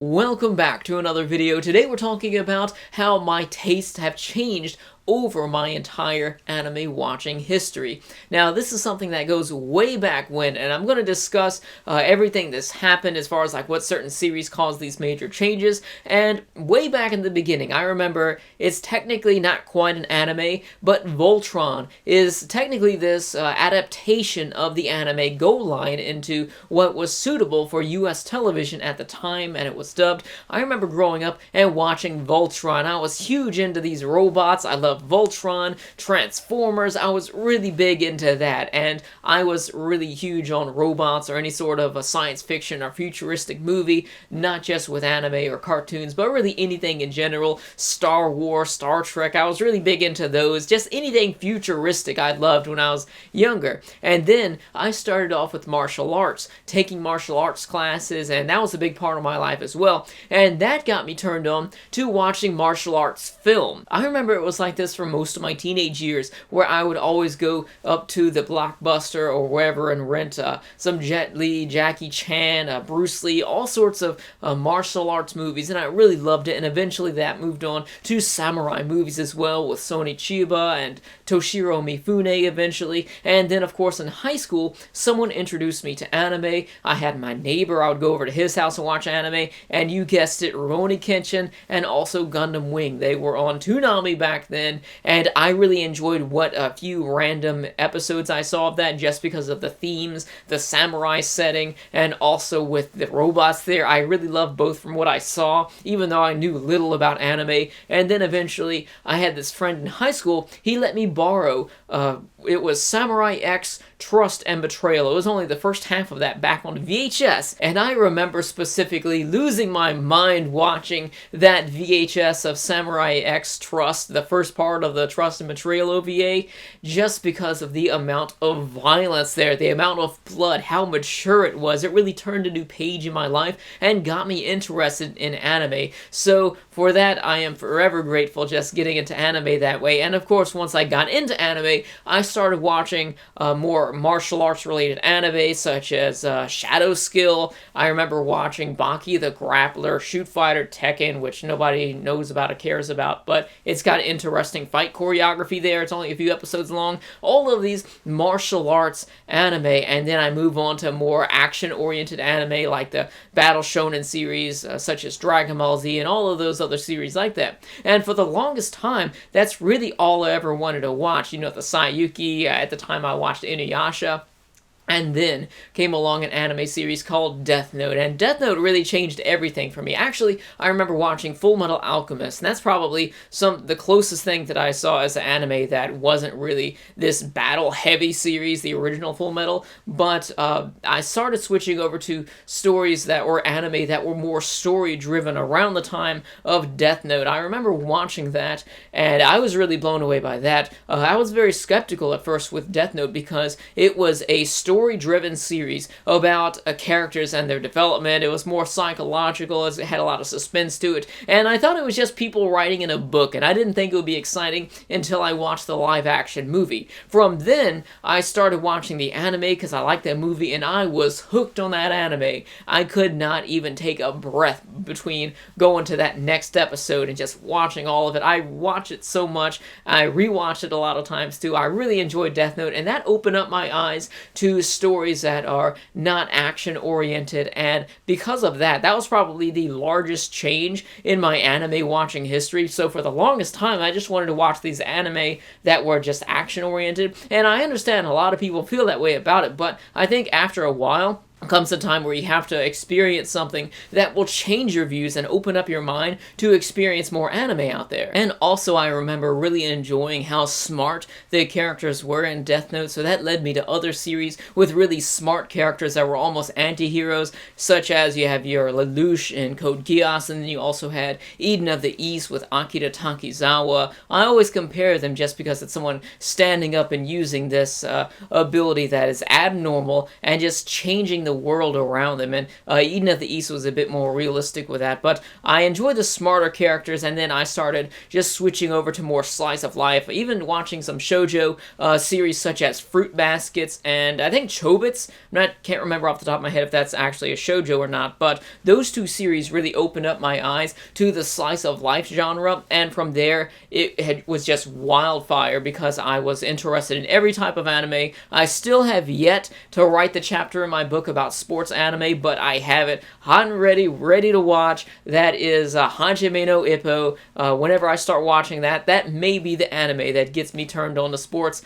Welcome back to another video. Today we're talking about how my tastes have changed over my entire anime watching history. Now, this is something that goes way back when, and I'm going to discuss everything that's happened as far as like what certain series caused these major changes. And way back in the beginning, I remember it's technically not quite an anime, but Voltron is technically this adaptation of the anime Go line into what was suitable for US television at the time, and it was dubbed. I remember growing up and watching Voltron. I was huge into these robots. I loved Voltron, Transformers. I was really big into that, and I was really huge on robots or any sort of a science fiction or futuristic movie, not just with anime or cartoons, but really anything in general. Star Wars, Star Trek, I was really big into those. Just anything futuristic I loved when I was younger. And then I started off with martial arts, taking martial arts classes, and that was a big part of my life as well. And that got me turned on to watching martial arts film. I remember it was like this for most of my teenage years, where I would always go up to the Blockbuster or wherever and rent some Jet Li, Jackie Chan, Bruce Lee, all sorts of martial arts movies, and I really loved it. And eventually that moved on to samurai movies as well, with Sony Chiba and Toshiro Mifune eventually. And then of course in high school, someone introduced me to anime. I had my neighbor, I would go over to his house and watch anime, and you guessed it, Rurouni Kenshin and also Gundam Wing. They were on Toonami back then, and I really enjoyed what a few random episodes I saw of that, just because of the themes, the samurai setting, and also with the robots there. I really loved both from what I saw, even though I knew little about anime. And then eventually I had this friend in high school. He let me borrow it was Samurai X Trust and Betrayal. It was only the first half of that back on VHS, and I remember specifically losing my mind watching that VHS of Samurai X Trust, the first part of the Trust and Betrayal OVA, just because of the amount of violence there, the amount of blood, how mature it was. It really turned a new page in my life and got me interested in anime. So for that, I am forever grateful, just getting into anime that way. And of course, once I got into anime, I started watching more martial arts related anime, such as Shadow Skill. I remember watching Baki the Grappler, Shoot Fighter, Tekken, which nobody knows about or cares about, but it's got interesting fight choreography there. It's only a few episodes long. All of these martial arts anime, and then I move on to more action-oriented anime like the Battle Shonen series, such as Dragon Ball Z, and all of those other series like that. And for the longest time, that's really all I ever wanted to watch. You know, the Sayuki, at the time I watched Inuyasha. And then came along an anime series called Death Note, and Death Note really changed everything for me. Actually, I remember watching Full Metal Alchemist, and that's probably the closest thing that I saw as an anime that wasn't really this battle-heavy series, the original Full Metal, but I started switching over to stories that were anime that were more story-driven around the time of Death Note. I remember watching that, and I was really blown away by that. I was very skeptical at first with Death Note because it was a story-driven series about characters and their development. It was more psychological, as it had a lot of suspense to it, and I thought it was just people writing in a book, and I didn't think it would be exciting until I watched the live-action movie. From then, I started watching the anime because I liked that movie, and I was hooked on that anime. I could not even take a breath between going to that next episode and just watching all of it. I watched it so much. I rewatched it a lot of times too. I really enjoyed Death Note, and that opened up my eyes to stories that are not action-oriented, and because of that, that was probably the largest change in my anime watching history. So for the longest time, I just wanted to watch these anime that were just action-oriented, and I understand a lot of people feel that way about it, but I think after a while, comes a time where you have to experience something that will change your views and open up your mind to experience more anime out there. And also, I remember really enjoying how smart the characters were in Death Note, so that led me to other series with really smart characters that were almost anti-heroes, such as you have your Lelouch in Code Geass, and then you also had Eden of the East with Akira Takizawa. I always compare them just because it's someone standing up and using this ability that is abnormal and just changing the world around them. And Eden of the East was a bit more realistic with that, but I enjoyed the smarter characters, and then I started just switching over to more slice of life, even watching some shoujo series such as Fruit Baskets and I think Chobits. Can't remember off the top of my head if that's actually a shoujo or not, but those two series really opened up my eyes to the slice of life genre, and from there it was just wildfire because I was interested in every type of anime. I still have yet to write the chapter in my book about sports anime, but I have it hot and ready to watch. That is Hajime no Ippo. Whenever I start watching that, that may be the anime that gets me turned on to sports.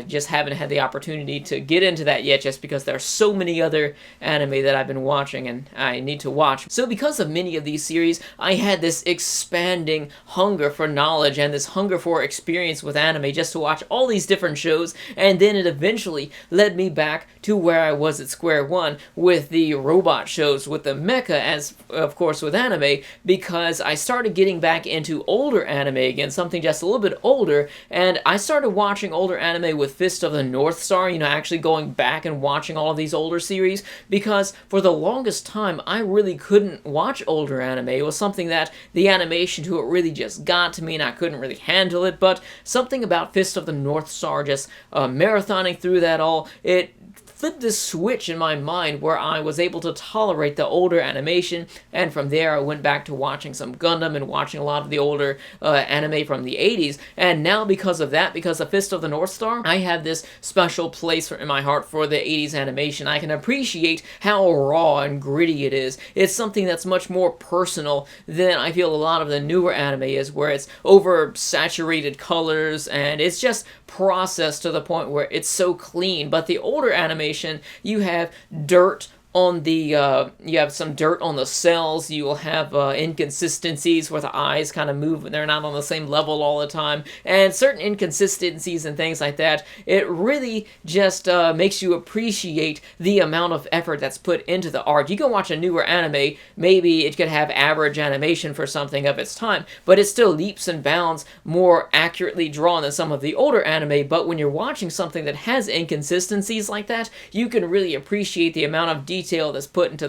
Just haven't had the opportunity to get into that yet, just because there are so many other anime that I've been watching and I need to watch. So because of many of these series, I had this expanding hunger for knowledge and this hunger for experience with anime, just to watch all these different shows, and then it eventually led me back to where I was at square one with the robot shows, with the mecha, as of course with anime, because I started getting back into older anime again, something just a little bit older, and I started watching older anime with Fist of the North Star, actually going back and watching all of these older series, because for the longest time I really couldn't watch older anime. It was something that the animation to it really just got to me and I couldn't really handle it, but something about Fist of the North Star, just marathoning through that all, it flipped this switch in my mind where I was able to tolerate the older animation, and from there I went back to watching some Gundam and watching a lot of the older anime from the 80s, and now because of that, because of Fist of the North Star, I have this special place in my heart for the 80s animation. I can appreciate how raw and gritty it is. It's something that's much more personal than I feel a lot of the newer anime is, where it's over-saturated colors and it's just processed to the point where it's so clean. But the older animation, you have dirt on the, you have some dirt on the cells, you will have inconsistencies where the eyes kind of move and they're not on the same level all the time, and certain inconsistencies and things like that. It really just makes you appreciate the amount of effort that's put into the art. You can watch a newer anime, maybe it could have average animation for something of its time, but it's still leaps and bounds more accurately drawn than some of the older anime. But when you're watching something that has inconsistencies like that, you can really appreciate the amount of detail that's put into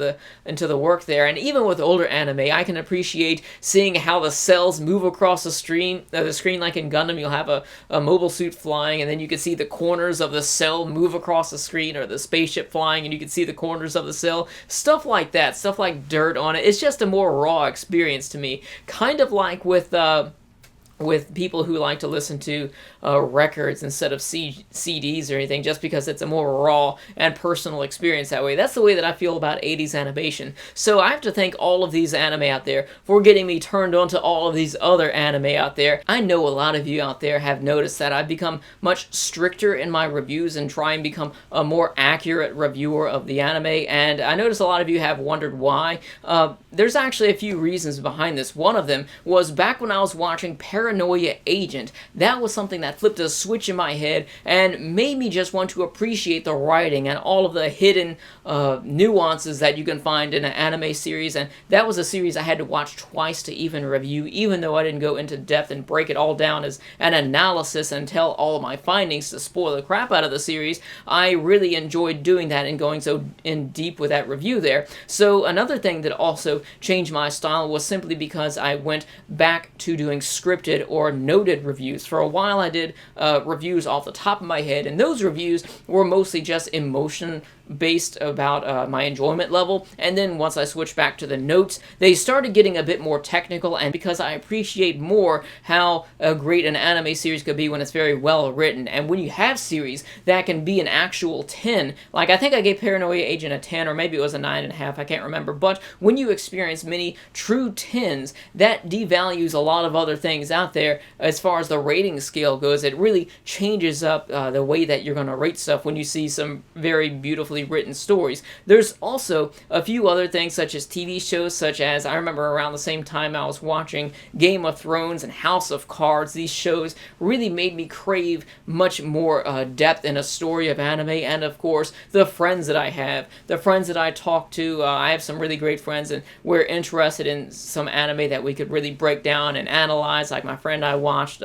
the work there. And even with older anime, I can appreciate seeing how the cells move across the screen like in Gundam. You'll have a mobile suit flying, and then you can see the corners of the cell move across the screen, or the spaceship flying, and you can see the corners of the cell. Stuff like that, stuff like dirt on it. It's just a more raw experience to me. Kind of like with people who like to listen to records instead of CDs or anything, just because it's a more raw and personal experience that way. That's the way that I feel about 80s animation. So I have to thank all of these anime out there for getting me turned on to all of these other anime out there. I know a lot of you out there have noticed that I've become much stricter in my reviews and try and become a more accurate reviewer of the anime, and I notice a lot of you have wondered why. There's actually a few reasons behind this. One of them was back when I was watching Paranoia Agent. That was something that flipped a switch in my head and made me just want to appreciate the writing and all of the hidden nuances that you can find in an anime series. And that was a series I had to watch twice to even review, even though I didn't go into depth and break it all down as an analysis and tell all of my findings to spoil the crap out of the series. I really enjoyed doing that and going so in deep with that review there. So another thing that also changed my style was simply because I went back to doing scripted or noted reviews. For a while I did reviews off the top of my head, and those reviews were mostly just emotion based about my enjoyment level, and then once I switched back to the notes, they started getting a bit more technical, and because I appreciate more how great an anime series could be when it's very well written, and when you have series that can be an actual 10, like I think I gave Paranoia Agent a 10, or maybe it was a 9.5, I can't remember, but when you experience many true 10s, that devalues a lot of other things out there as far as the rating scale goes. It really changes up the way that you're going to rate stuff when you see some very beautifully written stories. There's also a few other things, such as TV shows, such as, I remember around the same time I was watching Game of Thrones and House of Cards. These shows really made me crave much more depth in a story of anime, and of course, the friends that I have, the friends that I talk to. I have some really great friends, and we're interested in some anime that we could really break down and analyze, like my friend I watched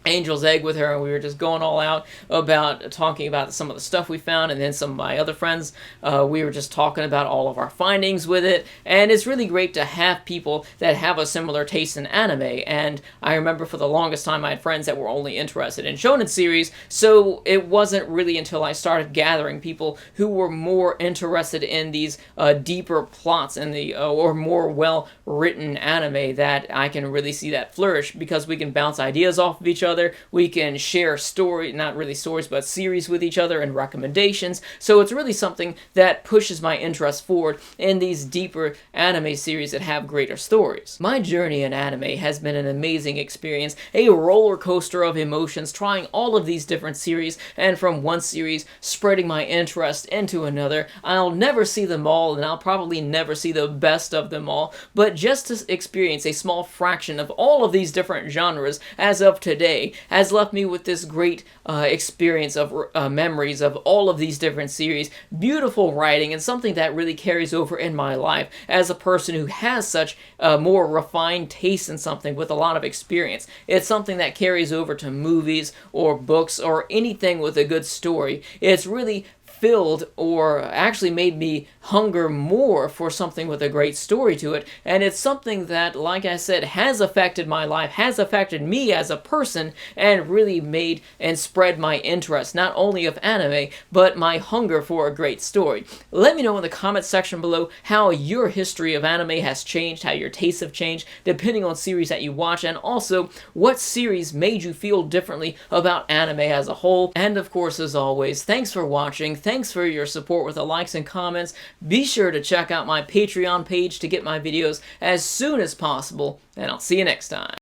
Angel's Egg with her, and we were just going all out about talking about some of the stuff we found, and then some of my other friends, we were just talking about all of our findings with it, and it's really great to have people that have a similar taste in anime. And I remember for the longest time I had friends that were only interested in shonen series, so it wasn't really until I started gathering people who were more interested in these deeper plots and the or more well-written anime that I can really see that flourish, because we can bounce ideas off of each other. We can share not really stories, but series with each other and recommendations. So it's really something that pushes my interest forward in these deeper anime series that have greater stories. My journey in anime has been an amazing experience, a roller coaster of emotions, trying all of these different series, and from one series spreading my interest into another. I'll never see them all, and I'll probably never see the best of them all, but just to experience a small fraction of all of these different genres as of today has left me with this great experience of memories of all of these different series, beautiful writing, and something that really carries over in my life as a person who has such a more refined taste in something with a lot of experience. It's something that carries over to movies or books or anything with a good story. It's really filled, or actually made me hunger more for something with a great story to it. And it's something that, like I said, has affected my life, has affected me as a person, and really made and spread my interest, not only of anime, but my hunger for a great story. Let me know in the comment section below how your history of anime has changed, how your tastes have changed, depending on series that you watch, and also what series made you feel differently about anime as a whole. And of course, as always, thanks for watching. Thanks for your support with the likes and comments. Be sure to check out my Patreon page to get my videos as soon as possible, and I'll see you next time.